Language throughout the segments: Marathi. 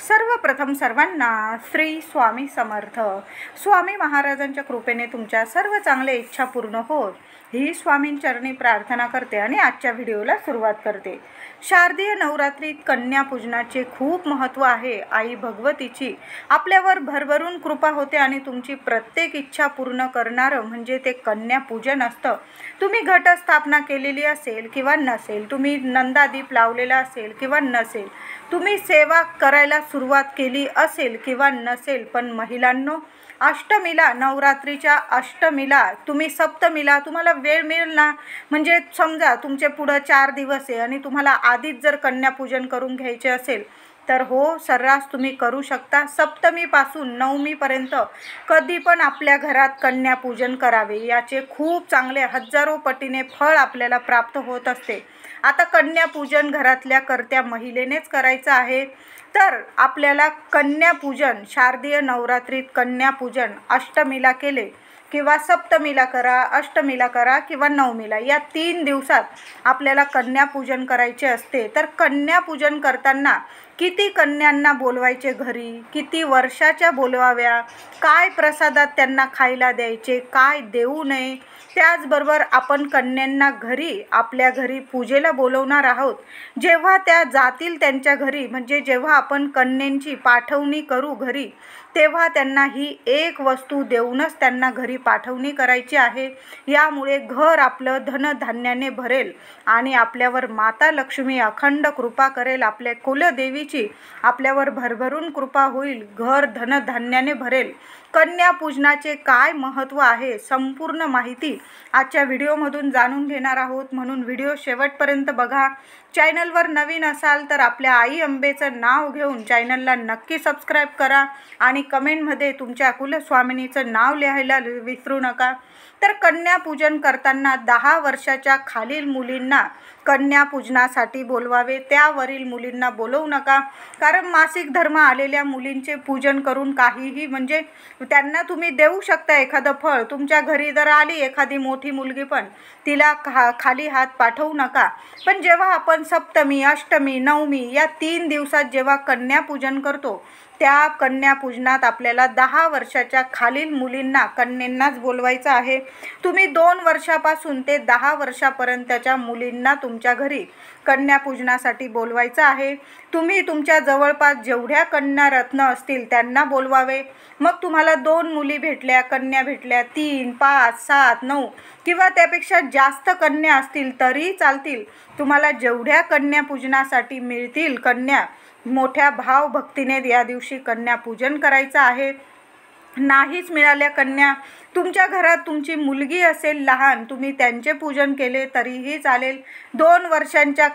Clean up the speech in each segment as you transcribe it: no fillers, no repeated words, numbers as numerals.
सर्वप्रथम सर्वांना श्री स्वामी समर्थ. स्वामी महाराजांच्या कृपेने तुमच्या सर्व चांगल्या इच्छा पूर्ण होत ही स्वामींचरणी प्रार्थना करते आणि आजच्या व्हिडिओला सुरुवात करते. शारदीय नवरात्रीत कन्या पूजनाचे खूप महत्त्व आहे. आई भगवतीची आपल्यावर भरभरून कृपा होते आणि तुमची प्रत्येक इच्छा पूर्ण करणारं म्हणजे ते कन्या पूजन असतं. तुम्ही घटस्थापना केलेली असेल किंवा नसेल, तुम्ही नंदादीप लावलेला असेल किंवा नसेल, तुम्ही सेवा करायला सुरुवात केली असेल किंवा नसेल, पण महिलांनो, अष्टमीला, नवरात्रीच्या अष्टमीला, तुम्ही सप्तमीला तुम्हाला वेळ मिळेल ना, म्हणजे समजा तुमचे पुढं 4 दिवस आहे आणि तुम्हाला आधीच जर कन्यापूजन करून घ्यायचे असेल तर हो, सर्रास तुम्ही करू शकता. सप्तमीपासून नवमीपर्यंत कधी पण आपल्या घरात कन्यापूजन करावे. याचे खूप चांगले हजारो पटीने फळ आपल्याला प्राप्त होत असते. आता कन्यापूजन घरातल्या कर्त्या महिलेनेच करायचं आहे, तर आपल्याला कन्यापूजन शारदीय नवरात्रीत कन्यापूजन अष्टमीला केले किंवा सप्तमीला करा, अष्टमीला करा किंवा नवमीला, या 3 दिवसात आपल्याला कन्यापूजन करायचे असते. तर कन्यापूजन करताना किती कन्यांना बोलवायचे घरी, किती वर्षाच्या बोलवाव्या, काय प्रसादात त्यांना खायला द्यायचे, काय देऊ नये, त्याचबरोबर आपण कन्यांना घरी, आपल्या घरी पूजेला बोलवणार आहोत. जेव्हा त्या जातील त्यांच्या घरी, म्हणजे जेव्हा आपण कन्यांची पाठवणी करू घरी, तेव्हा त्यांना ही एक वस्तू देऊनच त्यांना घरी पाठवणी करायची आहे. यामुळे घर आपलं धनधान्याने भरेल आणि आपल्यावर माता लक्ष्मी अखंड कृपा करेल. आपल्या कुलदेवीची आपल्यावर भरभरून कृपा होईल, घर धनधान्याने भरेल. कन्यापूजनाचे काय महत्त्व आहे, संपूर्ण माहिती आजच्या व्हिडिओमधून जाणून घेणार आहोत, म्हणून व्हिडिओ शेवटपर्यंत बघा. चॅनलवर नवीन असाल तर आपल्या आई अंबेचं नाव घेऊन चॅनलला नक्की सबस्क्राईब करा आणि कमेंटमध्ये तुमच्या कुलस्वामिनीचं नाव लिहायला विसरू नका. तर कन्यापूजन करताना 10 वर्षाच्या खालील मुलींना कन्यापूजनासाठी बोलवावे, त्यावरील मुलींना बोलवू नका. कारण मासिक धर्म आलेल्या मुलींचे पूजन करून काहीही, म्हणजे त्यांना तुम्ही देऊ शकता एखादं फळ. तुमच्या घरी जर आली एखादी मोठी मुलगी, पण तिला खाली हात पाठवू नका. पण जेव्हा आपण सप्तमी, अष्टमी, नवमी या 3 दिवसात जेव्हा कन्यापूजन करतो, त्या कन्यापूजनात आपल्याला 10 वर्षाच्या खालील मुलींना, कन्यांनाच बोलवायचं आहे. तुम्ही 2 वर्षापासून ते 10 वर्षापर्यंतच्या मुलींना तुमच्या घरी कन्यापूजनासाठी बोलवायचं आहे. तुम्ही तुमच्या जवळपास जेवढ्या कन्या रत्न असतील त्यांना बोलवावे. मग तुम्हाला 2 मुली भेटल्या, कन्या भेटल्या, 3, 5, 7, 9 किंवा त्यापेक्षा जास्त कन्या असतील तरी चालतील. तुम्हाला जेवढ्या कन्यापूजनासाठी मिळतील कन्या, मोठ्या भावभक्तीने या दिवशी कन्यापूजन करायचं आहे. नाहीच मिळाल्या कन्या, तुमच्या घरात तुमची मुलगी असेल लहान, तुम्ही त्यांचे पूजन केले तरीही चालेल. 2 वर्षांच्या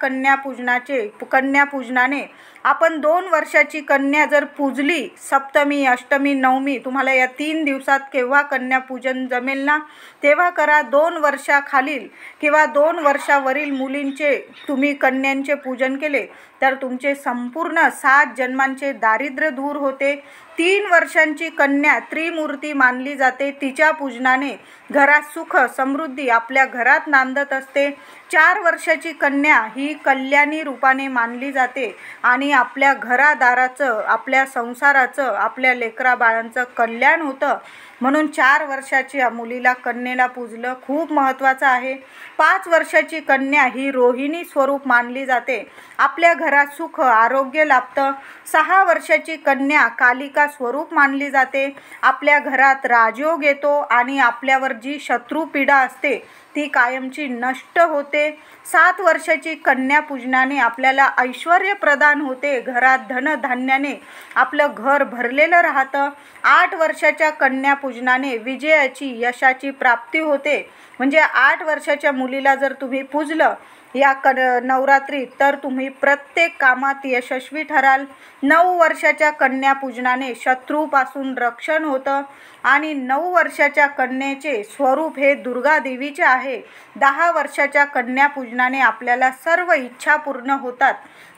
कन्यापूजनाने आपण 2 वर्षाची कन्या जर पूजली, सप्तमी, अष्टमी, नवमी, तुम्हाला या 3 दिवसात केव्हा कन्यापूजन जमेल ना, तेव्हा करा. 2 वर्षाखालील किंवा 2 वर्षावरील मुलींचे तुम्ही कन्यांचे पूजन केले तर तुमचे संपूर्ण 7 जन्मांचे दारिद्र्य दूर होते. 3 वर्षांची कन्या त्रिमूर्ती मानली जाते. तिच्या पूजनाने घरात सुख समृद्धी आपल्या घरात नांदत असते. 4 वर्षाची कन्या ही कल्याणी रूपाने मानली जाते आणि आपल्या घरादाराचं, आपल्या संसाराचं, आपल्या लेकराबाळांचं कल्याण होतं. म्हणून 4 वर्षाच्या मुलीला, कन्येला पूजलं खूप महत्त्वाचं आहे. 5 वर्षाची कन्या ही रोहिणी स्वरूप मानली जाते, आपल्या घरात सुख आरोग्य लाभतं. 6 वर्षाची कन्या कालिका स्वरूप मानली जाते, आपल्या घरात राजयोग येतो आणि आपल्यावर जी शत्रुपीडा असते ती कायमची नष्ट होते. 7 वर्षाची कन्या पूजनाने आपल्याला ऐश्वर्य प्रदान होते, घरात धनधान्याने आपलं घर भरलेलं राहतं. 8 वर्षाच्या कन्या पूजनाने विजयाची, यशाची प्राप्ती होते. म्हणजे 8 वर्षाच्या मुलीला जर तुम्ही पूजलं या नवरात्रीत तर तुम्ही प्रत्येक कामात यशस्वी ठराल. 9 वर्षाच्या कन्यापूजनाने शत्रूपासून रक्षण होतं आणि 9 वर्षाच्या कन्येचे स्वरूप हे दुर्गा देवीचे आहे. 10 वर्षाच्या कन्यापूजनाने आपल्याला सर्व इच्छा पूर्ण होतात.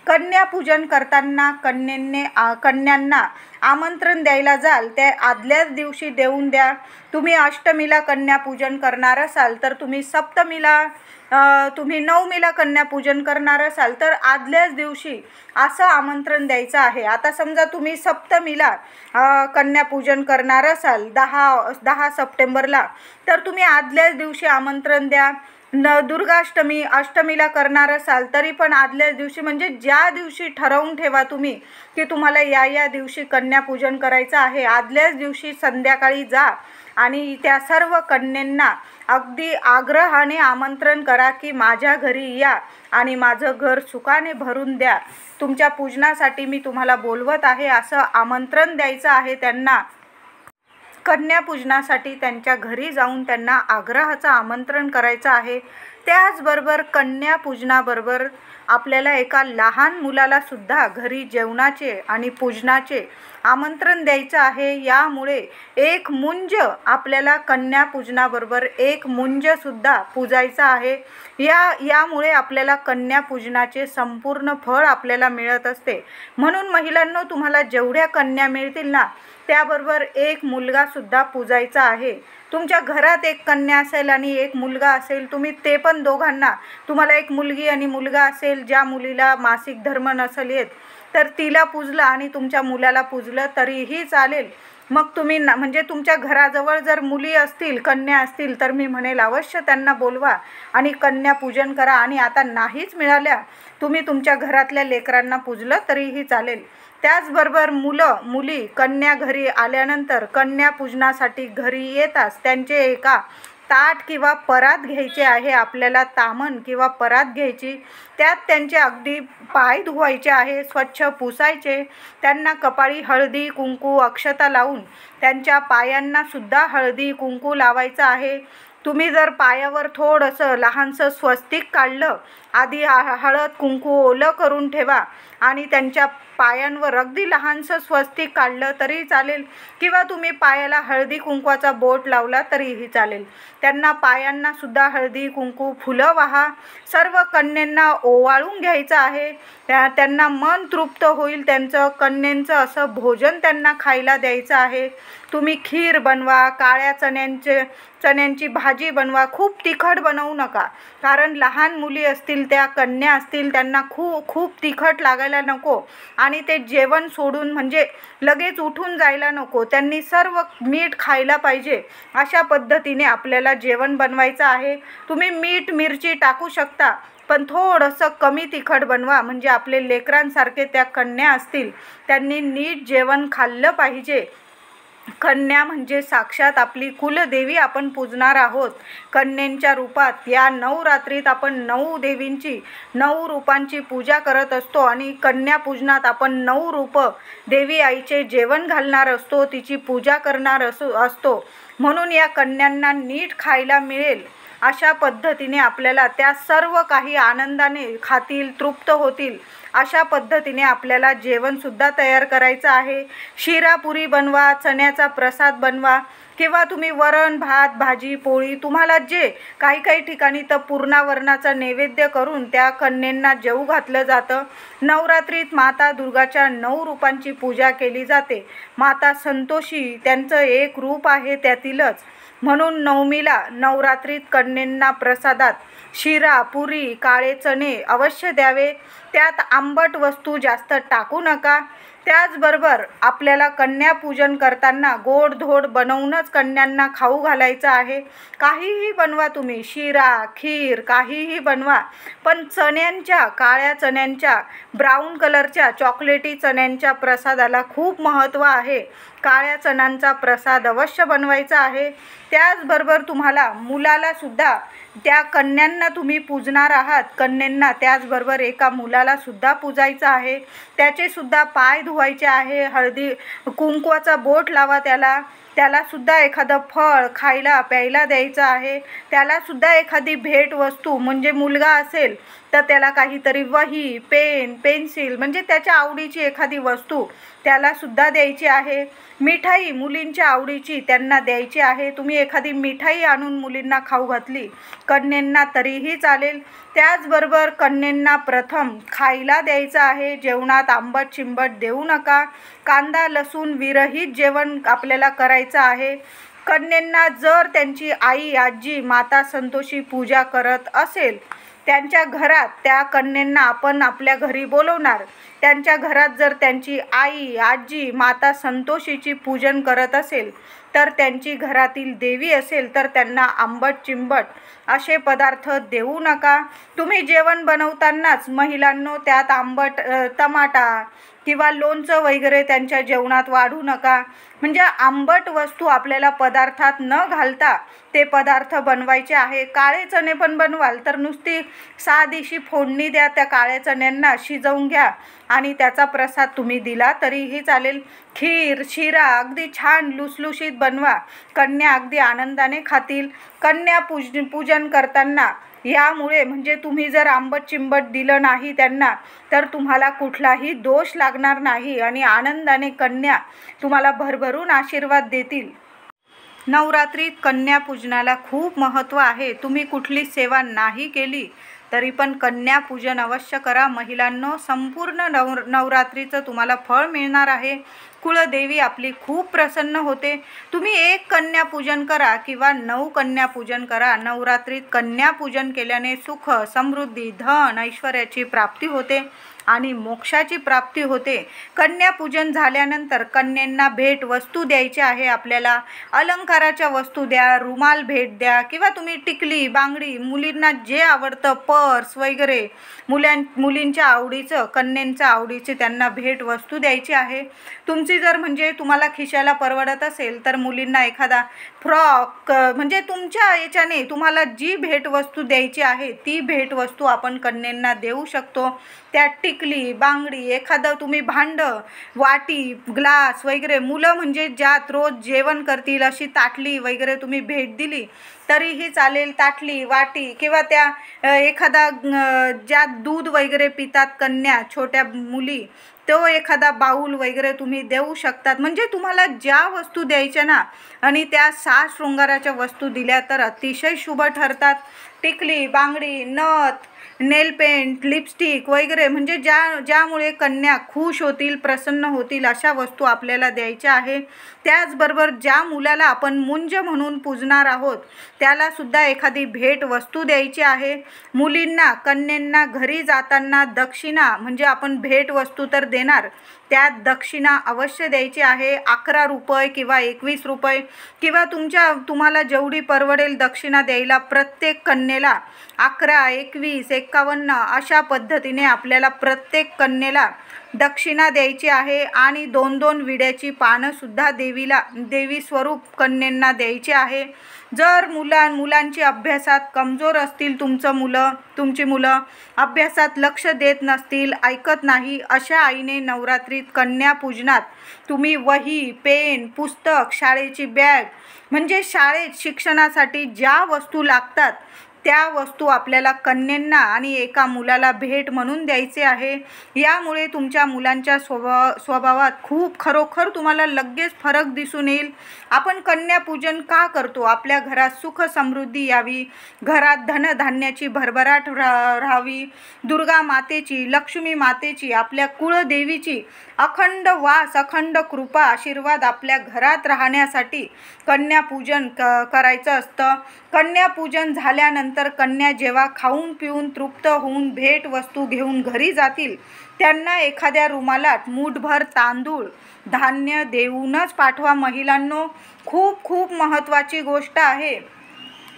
कन्यापूजन करताना कन्यांना आमंत्रण द्यायला जाल त्या आदल्याच दिवशी देऊन द्या. तुम्ही अष्टमीला कन्यापूजन करणार असाल तर तुम्ही सप्तमीला तुम्ही नवमीला कन्यापूजन करणार असाल तर आदल्याच दिवशी असं आमंत्रण द्यायचं आहे. आता समजा तुम्ही सप्तमीला कन्यापूजन करणार असाल 10 सप्टेंबरला तर तुम्ही आदल्याच दिवशी आमंत्रण द्या. दुर्गाष्टमी अष्टमीला करणार असाल तरी पण आदल्याच दिवशी, म्हणजे ज्या दिवशी ठरवून ठेवा तुम्ही की तुम्हाला या दिवशी कन्यापूजन करायचं आहे, आदल्याच दिवशी संध्याकाळी जा आणि त्या सर्व कन्यांना अगदी आग्रहाने आमंत्रण करा की माझ्या घरी या आणि माझं घर सुखाने भरून द्या. तुमच्या पूजनासाठी मी तुम्हाला बोलवत आहे असं आमंत्रण द्यायचं आहे त्यांना. कन्यापूजनासाठी त्यांच्या घरी जाऊन त्यांना आग्रहाचं आमंत्रण करायचं आहे. त्याचबरोबर कन्यापूजनाबरोबर आपल्याला एका लहान मुलाला सुद्धा घरी जेवणाचे आणि पूजनाचे आमंत्रण द्यायचं आहे. यामुळे एक मुंज आपल्याला कन्यापूजनाबरोबर एक मुंजसुद्धा पूजायचं आहे. यामुळे आपल्याला कन्यापूजनाचे संपूर्ण फळ आपल्याला मिळत असते. म्हणून महिलांनो, तुम्हाला जेवढ्या कन्या मिळतील ना त्याबरोबर एक मुलगासुद्धा पूजायचा आहे. तुमच्या घरात एक कन्या असेल आणि एक मुलगा असेल, तुम्ही ते पण दोघांना, तुम्हाला एक मुलगी आणि मुलगा असेल, ज्या मुलीला मासिक धर्म नसेल येत तर तिला पूजलं आणि तुमच्या मुलाला पूजलं तरीही चालेल. मग तुम्ही म्हणजे तुमच्या घराजवळ जर मुली असतील, कन्या असतील तर मी म्हणेल अवश्य त्यांना बोलवा आणि कन्या पूजन करा. आणि आता नाहीच मिळाल्या, तुम्ही तुमच्या घरातल्या लेकरांना पूजलं तरीही चालेल. त्याचबरोबर मुली कन्या घरी आल्यानंतर कन्या पूजनासाठी घरी येताच त्यांचे एका ताट किंवा परात घ्यायचे आहे. आपल्याला तामण किंवा परात घ्यायची, त्यात त्यांचे अगदी पाय धुवायचे आहे, स्वच्छ पुसायचे. त्यांना कपाळी हळदी कुंकू अक्षता लावून त्यांच्या पायांना सुद्धा हळदी कुंकू लावायचं आहे. तुम्ही जर पायावर थोडंसं लहानसं स्वस्तिक काढलं, आधी हळद कुंकू ओलं करून ठेवा आणि त्यांच्या पायांवर अगदी लहानसं स्वस्तिक काढलं तरी चालेल किंवा तुम्ही पायाला हळदी कुंकवाचा बोट लावला तरीही चालेल. त्यांना पायांना सुद्धा हळदी कुंकू फुलं वाहा. सर्व कन्यांना ओवाळून घ्यायचं आहे. त्यांना मन तृप्त होईल त्यांचं, कन्यांचं असं भोजन त्यांना खायला द्यायचं आहे. तुम्ही खीर बनवा, काळ्या चण्यांची भाजी बनवा. खूप तिखट बनवू नका, कारण लहान मुली असतील, त्या कन्या असतील, त्यांना खूप तिखट लागायला नको आणि ते जेवण सोडून म्हणजे लगेच उठून जायला नको. त्यांनी सर्व मीठ खायला पाहिजे अशा पद्धतीने आपल्याला जेवण बनवायचं आहे. तुम्ही मीठ मिरची टाकू शकता, पण थोडंसं कमी तिखट बनवा, म्हणजे आपले लेकरांसारखे त्या कन्या असतील त्यांनी नीट जेवण खाल्लं पाहिजे. कन्या म्हणजे साक्षात आपली कुलदेवी आपण पूजणार आहोत. कन्यांच्या रूपात या नवरात्रीत आपण 9 देवींची 9 रूपांची पूजा करत असतो आणि कन्या पूजनात आपण 9 रूप देवी आईचे जेवण घालणार असतो, तिची पूजा करणार असतो. म्हणून या कन्यांना नीट खायला मिळेल अशा पद्धतीने आपल्याला त्या सर्व काही आनंदाने खातील, तृप्त होतील अशा पद्धतीने आपल्याला जेवणसुद्धा तयार करायचं आहे. शिरापुरी बनवा, चण्याचा प्रसाद बनवा किंवा तुम्ही वरण भात भाजी पोळी, तुम्हाला जे काही ठिकाणी तर पूर्णावरणाचा नैवेद्य करून त्या कन्यांना जेवू घातलं जातं. नवरात्रीत माता दुर्गाच्या 9 रूपांची पूजा केली जाते. माता संतोषी त्यांचं एक रूप आहे त्यातीलच. म्हणून नवमीला नवरात्रीत कन्यांना प्रसादात शिरा पुरी काळे चणे अवश्य द्यावे. त्यात आंबट वस्तू जास्त टाकू नका. त्याचबरोबर आपल्याला कन्यापूजन करताना गोडधोड बनवूनच कन्यांना खाऊ घालायचं आहे. काहीही बनवा तुम्ही, शिरा खीर काहीही बनवा, पण काळ्या चण्यांच्या ब्राऊन कलरच्या चॉकलेटी चण्यांच्या प्रसादाला खूप महत्त्व आहे. काळ्या चण्यांचा प्रसाद अवश्य बनवायचा आहे. त्याचबरोबर तुम्हाला मुलाला सुद्धा, त्या कन्यांना तुम्ही पूजणार आहात कन्यांना, त्याचबरोबर एका मुलाला सुद्धा पूजायचं आहे. त्याचे सुद्धा पाय धुवायचे आहे, हळदी कुंकवाचा बोट लावा त्याला सुद्धा एखादं फळ खायला प्यायला द्यायचं आहे. त्याला सुद्धा एखादी भेट वस्तू, म्हणजे मुलगा असेल तर त्याला काहीतरी वही, पेन, पेन्सिल म्हणजे त्याच्या आवडीची एखादी वस्तू त्याला सुद्धा द्यायची आहे. मिठाई मुलींच्या आवडीची त्यांना द्यायची आहे. तुम्ही एखादी मिठाई आणून मुलींना खाऊ घातली कन्येंना तरीही चालेल. त्याचबरोबर कन्येंना प्रथम खायला द्यायचं आहे. जेवणात आंबट चिंबट देऊ नका. कांदा लसूण विरहित जेवण आपल्याला करायचं आहे. कन्येंना जर त्यांची आई, आजी, माता संतोषी पूजा करत असेल, त्यांच्या घरात त्या कन्येंना आपण आपल्या घरी बोलवणार. त्यांच्या घरात जर त्यांची आई, आजी, माता संतोषीची पूजन करत असेल, तर त्यांची घरातील देवी असेल तर त्यांना आंबट चिंबट असे पदार्थ देऊ नका. तुम्ही जेवण बनवतानाच महिलांनो त्यात आंबट टमाटा किंवा लोणचं वगैरे त्यांच्या जेवणात वाढू नका. म्हणजे आंबट वस्तू आपल्याला पदार्थात न घालता ते पदार्थ बनवायचे आहे. काळे चणे पण बनवाल तर नुसती साधीशी फोडणी द्या. त्या काळ्या चण्यांना शिजवून घ्या आणि त्याचा प्रसाद तुम्ही दिला तरीही चालेल. खीर, शिरा अगदी छान लुसलुशीत बनवा. कन्या अगदी आनंदाने खातील. कन्या पूजन करताना यामुळे म्हणजे तुम्ही जर आंबट चिंबट दिलं नाही त्यांना तर तुम्हाला कुठलाही दोष लागणार नाही आणि आनंदाने कन्या तुम्हाला भरभरून आशीर्वाद देतील. नवरात्रीत कन्या पूजनाला खूप महत्त्व आहे. तुम्ही कुठली सेवा नाही केली तरी पण कन्या पूजन अवश्य करा. महिलांनो संपूर्ण नवरात्रीचं तुम्हाला फळ मिळणार आहे. कुळदेवी आपली खूप प्रसन्न होते. तुम्ही 1 कन्या पूजन करा किंवा 9 कन्या पूजन करा. नवरात्रीत कन्या पूजन केल्याने सुख, समृद्धी, धन, ऐश्वर्याची प्राप्ती होते आणि मोक्षाची प्राप्ती होते. कन्या पूजन झाल्यानंतर कन्येंना भेट वस्तू द्यायची आहे. आपल्याला अलंकाराच्या वस्तू द्या, रुमाल भेट द्या किंवा तुम्ही टिकली, बांगडी, मुलींना जे आवडतं पर्स वगैरे मुलींच्या आवडीचं, कन्येंच्या आवडीची त्यांना भेट वस्तू द्यायची आहे. तुमची जर म्हणजे तुम्हाला खिशाला परवडत असेल तर मुलींना एखादा फ्रॉक म्हणजे तुमच्या याच्याने तुम्हाला जी भेटवस्तू द्यायची आहे ती भेटवस्तू आपण कन्येंना देऊ शकतो. त्यात टिकली, बांगडी, एखादं तुम्ही भांडं, वाटी, ग्लास वगैरे मुलं म्हणजे ज्यात रोज जेवण करतील अशी ताटली वगैरे तुम्ही भेट दिली तरीही चालेल. ताटली, वाटी किंवा त्या एखादा ज्यात दूध वगैरे पितात कन्या, छोट्या मुली, तो एखादा बाऊल वगैरे तुम्ही देऊ शकतात. म्हणजे तुम्हाला ज्या वस्तू द्यायच्या ना आणि त्या 6 शृंगाराच्या वस्तू दिल्या तर अतिशय शुभ ठरतात. टिकली, बांगडी, नथ, नेल पेंट, लिपस्टिक वगैरे म्हणजे ज्यामुळे कन्या खुश होतील, प्रसन्न होतील अशा वस्तू आपल्याला द्यायच्या आहे. त्याचबरोबर ज्या मुलाला आपण मुंज म्हणून पूजणार आहोत त्याला सुद्धा एखादी भेट वस्तू द्यायची आहे. मुलींना, कन्येंना घरी जाताना दक्षिणा म्हणजे आपण भेट वस्तू तर देणार, त्यात दक्षिणा अवश्य द्यायची आहे. 11 रुपये किंवा 21 रुपये किंवा तुम्हाला जेवढी परवडेल दक्षिणा द्यायला प्रत्येक कन्येला 11, 21, 51 अशा पद्धतीने आपल्याला प्रत्येक कन्येला दक्षिणा द्यायची आहे. आणि 2-2 विड्याची पानं सुद्धा देवी स्वरूप कन्येंना द्यायची आहे. जर मुलांची अभ्यासात कमजोर असतील, तुमची मुलं अभ्यासात लक्ष देत नसतील, ऐकत नाही, अशा आईने नवरात्रीत कन्या पूजनात तुम्ही वही, पेन, पुस्तक, शाळेची बॅग म्हणजे शाळेत शिक्षणासाठी ज्या वस्तू लागतात त्या वस्तू आपल्याला कन्येंना आणि एका मुलाला भेट म्हणून द्यायचे आहे. यामुळे तुमच्या मुलांच्या स्वभावात खूप खरोखर तुम्हाला लगेच फरक दिसून येईल. आपण कन्यापूजन का करतो? आपल्या घरात सुख समृद्धी यावी, घरात धनधान्याची भरभराट राहावी, दुर्गा मातेची, लक्ष्मी मातेची, आपल्या कुळदेवीची अखंड वास, अखंड कृपा, आशीर्वाद आपल्या घरात राहण्यासाठी कन्यापूजन करायचं असतं. कन्यापूजन झाल्यानंतर कन्या जेव्हा खाऊन पिऊन तृप्त होऊन भेट वस्तू घेऊन घरी जातील त्यांना एखाद्या रुमालात मूठभर तांदूळ, धान्य देऊनच पाठवा. महिलांनो, खूप खूप महत्त्वाची गोष्ट आहे.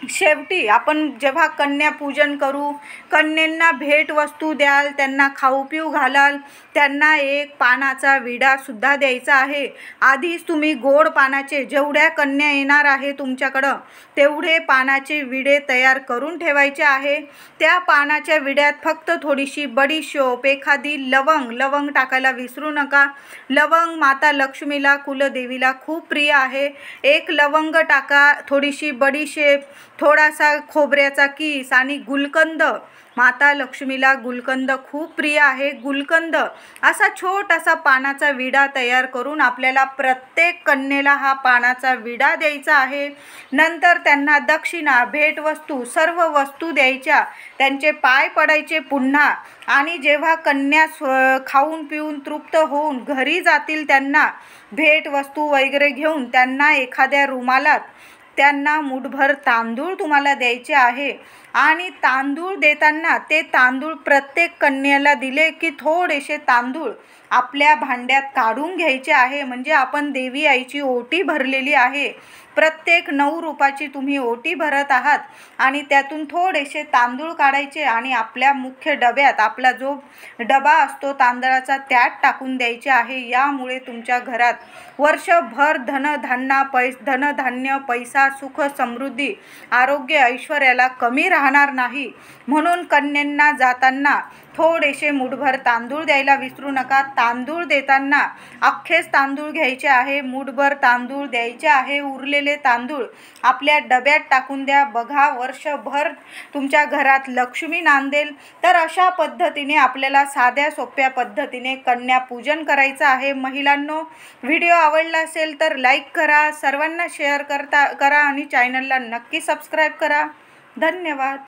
शेवटी आपण जेव्हा कन्यापूजन करू, कन्येंना भेट वस्तू द्याल, त्यांना खाऊ पिऊ घालाल, त्यांना एक पानाचा विडा सुद्धा द्यायचा आहे. आधीच तुम्ही गोड पानाचे जेवढ्या कन्या येणार आहे तुमच्याकडं तेवढे पानाचे विडे तयार करून ठेवायचे आहे. त्या पानाच्या विड्यात फक्त थोडीशी बडीशोप, एखादी लवंग टाकायला विसरू नका. लवंग माता लक्ष्मीला, कुलदेवीला खूप प्रिय आहे. 1 लवंग टाका, थोडीशी बडीशेप, थोडासा खोबऱ्याचा किस आणि गुलकंद, माता लक्ष्मीला गुलकंद खूप प्रिय आहे. गुलकंद असा छोटासा पानाचा विडा तयार करून आपल्याला प्रत्येक कन्येला हा पानाचा विडा द्यायचा आहे. नंतर त्यांना दक्षिणा, भेटवस्तू, सर्व वस्तू द्यायच्या, त्यांचे पाय पडायचे पुन्हा. आणि जेव्हा कन्या खाऊन पिऊन तृप्त होऊन घरी जातील, त्यांना भेटवस्तू वगैरे घेऊन त्यांना एखाद्या रुमालात त्यांना मुठभर तांदूळ तुम्हाला द्यायचे आहे. आणि तांदूळ देताना ते तांदूळ प्रत्येक कन्येला दिले की थोडेसे तांदूळ आपल्या भांड्यात काढून घ्यायचे आहे. म्हणजे आपण देवी आईची ओटी भरलेली आहे, प्रत्येक 9 रूपाची तुम्ही ओटी भरत आहात आणि त्यातून थोडेसे तांदूळ काढायचे आणि आपल्या मुख्य डब्यात, आपला जो डबा असतो तांदळाचा, त्यात टाकून द्यायचे आहे. यामुळे तुमच्या घरात वर्षभर धनधान्य, पैसा, सुख, समृद्धी, आरोग्य, ऐश्वर्याला कमी राहणार नाही. म्हणून कन्यांना जाताना थोडेसे मुठभर तांदूळ द्यायला विसरू नका. तांदूळ देताना अख्खेच तांदूळ घ्यायचे आहे, मुठभर तांदूळ द्यायचे आहे. उरलेले तांदूळ आपल्या डब्यात टाकून द्या. बघा, वर्षभर तुमच्या घरात लक्ष्मी नांदेल. तर अशा पद्धतीने आपल्याला साध्या सोप्या पद्धतीने कन्या पूजन करायचं आहे. महिलांनो, व्हिडिओ आवडला असेल तर लाईक करा, सर्वांना शेअर करा आणि चॅनलला नक्की सबस्क्राईब करा. धन्यवाद.